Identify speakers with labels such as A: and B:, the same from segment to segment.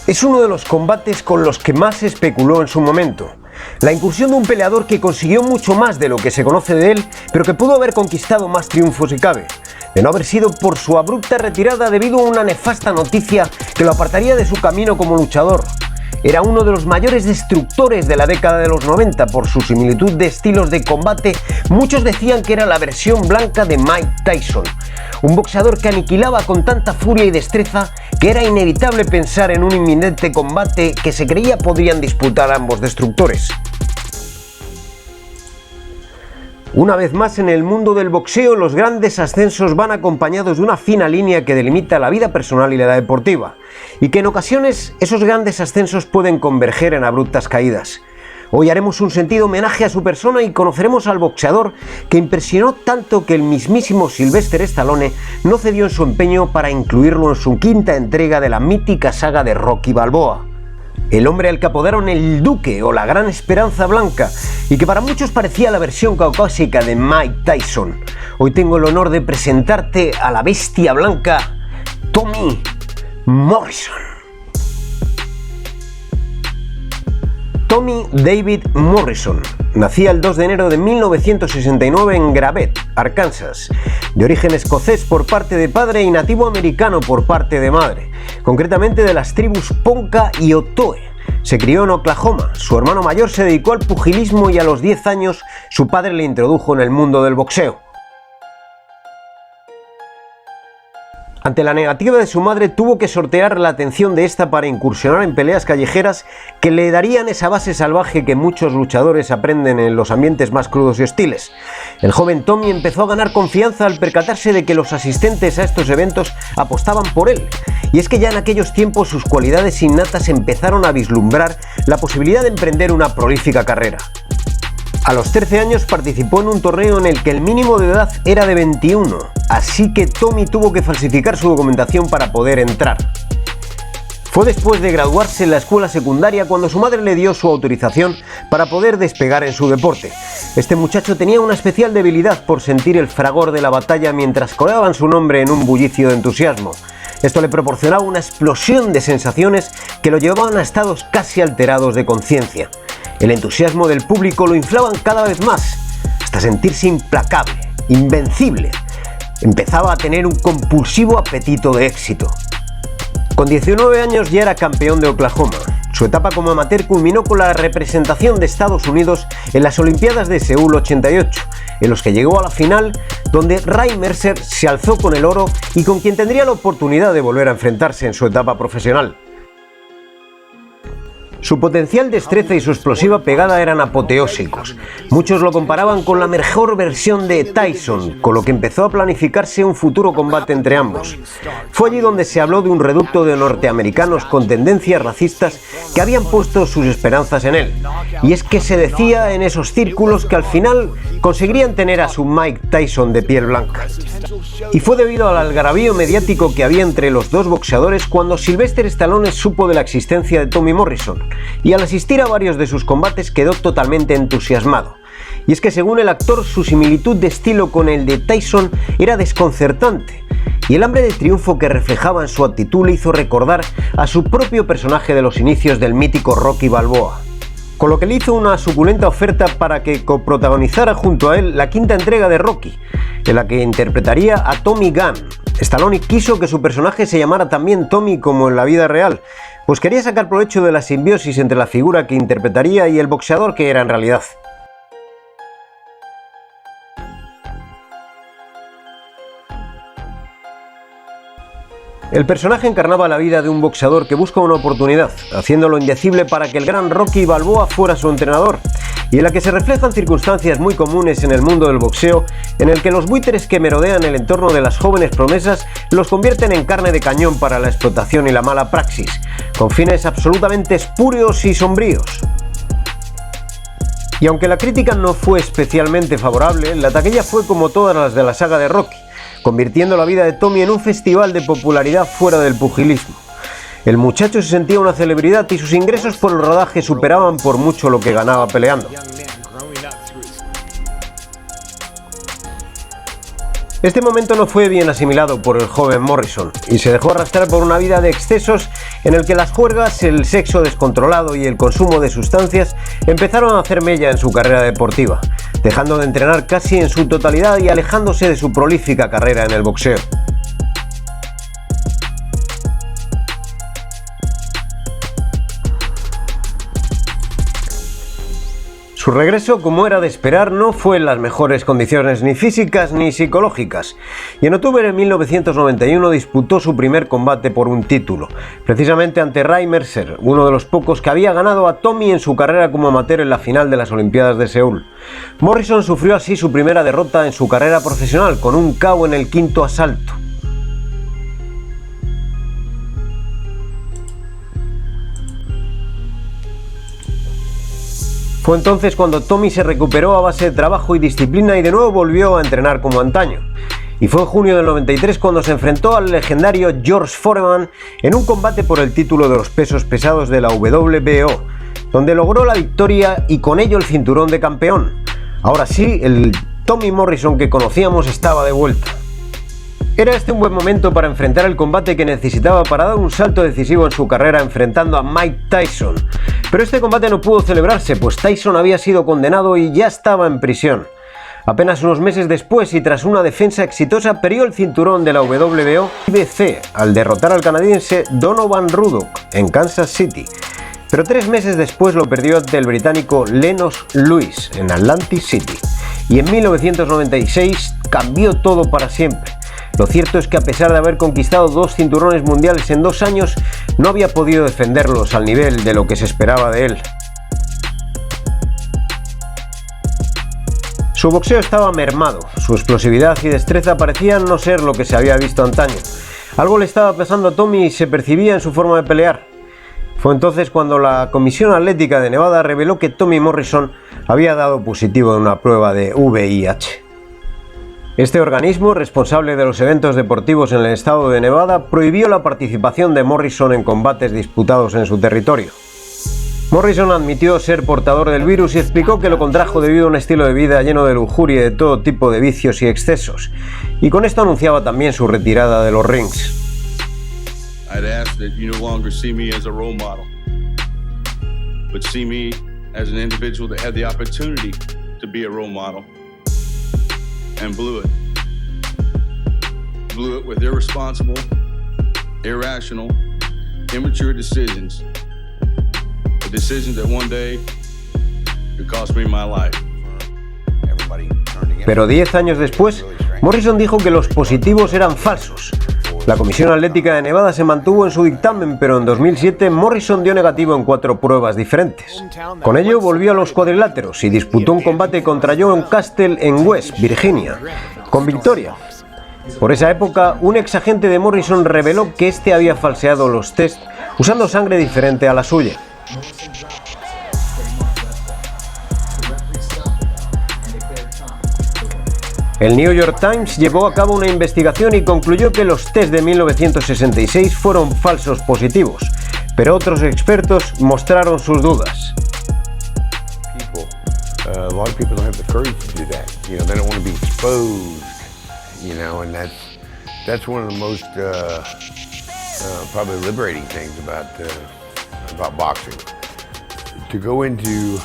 A: Es uno de los combates con los que más se especuló en su momento. La incursión de un peleador que consiguió mucho más de lo que se conoce de él, pero que pudo haber conquistado más triunfos si cabe, de no haber sido por su abrupta retirada debido a una nefasta noticia que lo apartaría de su camino como luchador. Era uno de los mayores destructores de la década de los 90 por su similitud de estilos de combate. Muchos decían que era la versión blanca de Mike Tyson, un boxeador que aniquilaba con tanta furia y destreza que era inevitable pensar en un inminente combate que se creía podrían disputar ambos destructores. Una vez más, en el mundo del boxeo, los grandes ascensos van acompañados de una fina línea que delimita la vida personal y la deportiva, y que en ocasiones esos grandes ascensos pueden converger en abruptas caídas. Hoy haremos un sentido homenaje a su persona y conoceremos al boxeador que impresionó tanto que el mismísimo Sylvester Stallone no cedió en su empeño para incluirlo en su quinta entrega de la mítica saga de Rocky Balboa. El hombre al que apodaron el Duque o la Gran Esperanza Blanca y que para muchos parecía la versión caucásica de Mike Tyson. Hoy tengo el honor de presentarte a la bestia blanca, Tommy Morrison. Tommy David Morrison nacía el 2 de enero de 1969 en Gravette, Arkansas, de origen escocés por parte de padre y nativo americano por parte de madre, concretamente de las tribus Ponca y Otoe. Se crió en Oklahoma, su hermano mayor se dedicó al pugilismo y a los 10 años su padre le introdujo en el mundo del boxeo. Ante la negativa de su madre, tuvo que sortear la atención de esta para incursionar en peleas callejeras que le darían esa base salvaje que muchos luchadores aprenden en los ambientes más crudos y hostiles. El joven Tommy empezó a ganar confianza al percatarse de que los asistentes a estos eventos apostaban por él. Y es que ya en aquellos tiempos sus cualidades innatas empezaron a vislumbrar la posibilidad de emprender una prolífica carrera. A los 13 años participó en un torneo en el que el mínimo de edad era de 21, así que Tommy tuvo que falsificar su documentación para poder entrar. Fue después de graduarse en la escuela secundaria cuando su madre le dio su autorización para poder despegar en su deporte. Este muchacho tenía una especial debilidad por sentir el fragor de la batalla mientras coreaban su nombre en un bullicio de entusiasmo. Esto le proporcionaba una explosión de sensaciones que lo llevaban a estados casi alterados de conciencia. El entusiasmo del público lo inflaban cada vez más, hasta sentirse implacable, invencible. Empezaba a tener un compulsivo apetito de éxito. Con 19 años ya era campeón de Oklahoma. Su etapa como amateur culminó con la representación de Estados Unidos en las Olimpiadas de Seúl 88, en los que llegó a la final, donde Ray Mercer se alzó con el oro y con quien tendría la oportunidad de volver a enfrentarse en su etapa profesional. Su potencial destreza y su explosiva pegada eran apoteósicos. Muchos lo comparaban con la mejor versión de Tyson, con lo que empezó a planificarse un futuro combate entre ambos. Fue allí donde se habló de un reducto de norteamericanos con tendencias racistas que habían puesto sus esperanzas en él. Y es que se decía en esos círculos que al final conseguirían tener a su Mike Tyson de piel blanca. Y fue debido al algarabío mediático que había entre los dos boxeadores cuando Sylvester Stallone supo de la existencia de Tommy Morrison, y al asistir a varios de sus combates quedó totalmente entusiasmado. Y es que según el actor, su similitud de estilo con el de Tyson era desconcertante, y el hambre de triunfo que reflejaba en su actitud le hizo recordar a su propio personaje de los inicios del mítico Rocky Balboa. Con lo que le hizo una suculenta oferta para que coprotagonizara junto a él la quinta entrega de Rocky, en la que interpretaría a Tommy Gunn. Stallone quiso que su personaje se llamara también Tommy como en la vida real, pues quería sacar provecho de la simbiosis entre la figura que interpretaría y el boxeador que era en realidad. El personaje encarnaba la vida de un boxeador que busca una oportunidad, haciéndolo indecible para que el gran Rocky Balboa fuera su entrenador, y en la que se reflejan circunstancias muy comunes en el mundo del boxeo, en el que los buitres que merodean el entorno de las jóvenes promesas los convierten en carne de cañón para la explotación y la mala praxis, con fines absolutamente espurios y sombríos. Y aunque la crítica no fue especialmente favorable, la taquilla fue como todas las de la saga de Rocky, convirtiendo la vida de Tommy en un festival de popularidad fuera del pugilismo. El muchacho se sentía una celebridad y sus ingresos por el rodaje superaban por mucho lo que ganaba peleando. Este momento no fue bien asimilado por el joven Morrison y se dejó arrastrar por una vida de excesos en el que las juergas, el sexo descontrolado y el consumo de sustancias empezaron a hacer mella en su carrera deportiva, dejando de entrenar casi en su totalidad y alejándose de su prolífica carrera en el boxeo. Su regreso, como era de esperar, no fue en las mejores condiciones ni físicas ni psicológicas, y en octubre de 1991 disputó su primer combate por un título, precisamente ante Ray Mercer, uno de los pocos que había ganado a Tommy en su carrera como amateur en la final de las Olimpiadas de Seúl. Morrison sufrió así su primera derrota en su carrera profesional, con un KO en el quinto asalto. Fue entonces cuando Tommy se recuperó a base de trabajo y disciplina y de nuevo volvió a entrenar como antaño. Y fue en junio del 93 cuando se enfrentó al legendario George Foreman en un combate por el título de los pesos pesados de la WBO, donde logró la victoria y con ello el cinturón de campeón. Ahora sí, el Tommy Morrison que conocíamos estaba de vuelta. Era este un buen momento para enfrentar el combate que necesitaba para dar un salto decisivo en su carrera enfrentando a Mike Tyson. Pero este combate no pudo celebrarse, pues Tyson había sido condenado y ya estaba en prisión. Apenas unos meses después y tras una defensa exitosa perdió el cinturón de la WBO IBC al derrotar al canadiense Donovan Ruddock en Kansas City. Pero 3 meses después lo perdió ante el británico Lennox Lewis en Atlantic City. Y en 1996 cambió todo para siempre. Lo cierto es que a pesar de haber conquistado 2 cinturones mundiales en 2 años, no había podido defenderlos al nivel de lo que se esperaba de él. Su boxeo estaba mermado, su explosividad y destreza parecían no ser lo que se había visto antaño. Algo le estaba pasando a Tommy y se percibía en su forma de pelear. Fue entonces cuando la Comisión Atlética de Nevada reveló que Tommy Morrison había dado positivo en una prueba de VIH. Este organismo, responsable de los eventos deportivos en el estado de Nevada, prohibió la participación de Morrison en combates disputados en su territorio. Morrison admitió ser portador del virus y explicó que lo contrajo debido a un estilo de vida lleno de lujuria y de todo tipo de vicios y excesos, y con esto anunciaba también su retirada de los rings.
B: I'd ask that you no longer see me as a role model, but see me as an individual that had the opportunity to be a role model. And blew it. Blew it with irresponsible, irrational, immature decisions. The decisions that one day could cost me my life.
A: Pero 10 años después, Morrison dijo que los positivos eran falsos. La Comisión Atlética de Nevada se mantuvo en su dictamen, pero en 2007 Morrison dio negativo en 4 pruebas diferentes. Con ello volvió a los cuadriláteros y disputó un combate contra John Castle en West Virginia, con victoria. Por esa época, un ex agente de Morrison reveló que este había falseado los test usando sangre diferente a la suya. El New York Times llevó a cabo una investigación y concluyó que los test de 1966 fueron falsos positivos, pero otros expertos mostraron sus dudas.
C: A lot of people don't have the courage to do that. You know, they don't want to be exposed. You know, and that's one of the most probably liberating things about boxing. To go into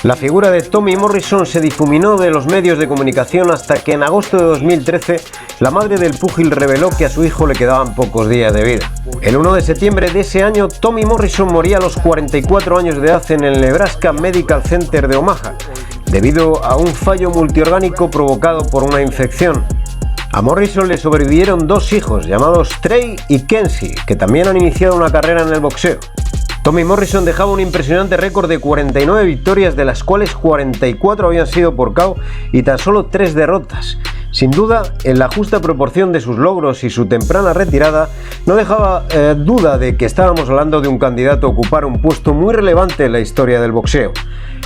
A: La figura de Tommy Morrison se difuminó de los medios de comunicación hasta que en agosto de 2013 la madre del púgil reveló que a su hijo le quedaban pocos días de vida. El 1 de septiembre de ese año, Tommy Morrison moría a los 44 años de edad en el Nebraska Medical Center de Omaha, debido a un fallo multiorgánico provocado por una infección. A Morrison le sobrevivieron 2 hijos, llamados Trey y Kenzie, que también han iniciado una carrera en el boxeo. Tommy Morrison dejaba un impresionante récord de 49 victorias, de las cuales 44 habían sido por KO y tan solo 3 derrotas. Sin duda, en la justa proporción de sus logros y su temprana retirada, no dejaba duda de que estábamos hablando de un candidato a ocupar un puesto muy relevante en la historia del boxeo.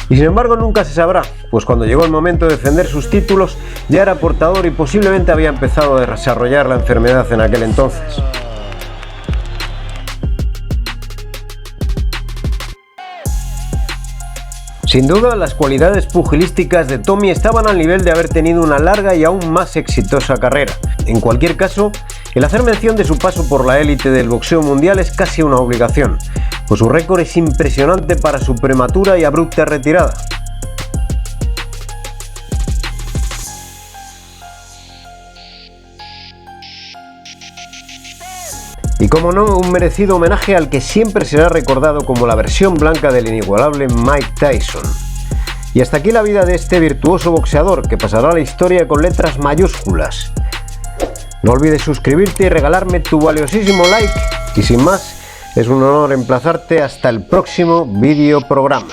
A: Y sin embargo nunca se sabrá, pues cuando llegó el momento de defender sus títulos ya era portador y posiblemente había empezado a desarrollar la enfermedad en aquel entonces. Sin duda, las cualidades pugilísticas de Tommy estaban al nivel de haber tenido una larga y aún más exitosa carrera. En cualquier caso, el hacer mención de su paso por la élite del boxeo mundial es casi una obligación, pues su récord es impresionante para su prematura y abrupta retirada. Y como no, un merecido homenaje al que siempre será recordado como la versión blanca del inigualable Mike Tyson. Y hasta aquí la vida de este virtuoso boxeador que pasará a la historia con letras mayúsculas. No olvides suscribirte y regalarme tu valiosísimo like. Y sin más, es un honor emplazarte hasta el próximo vídeo programa.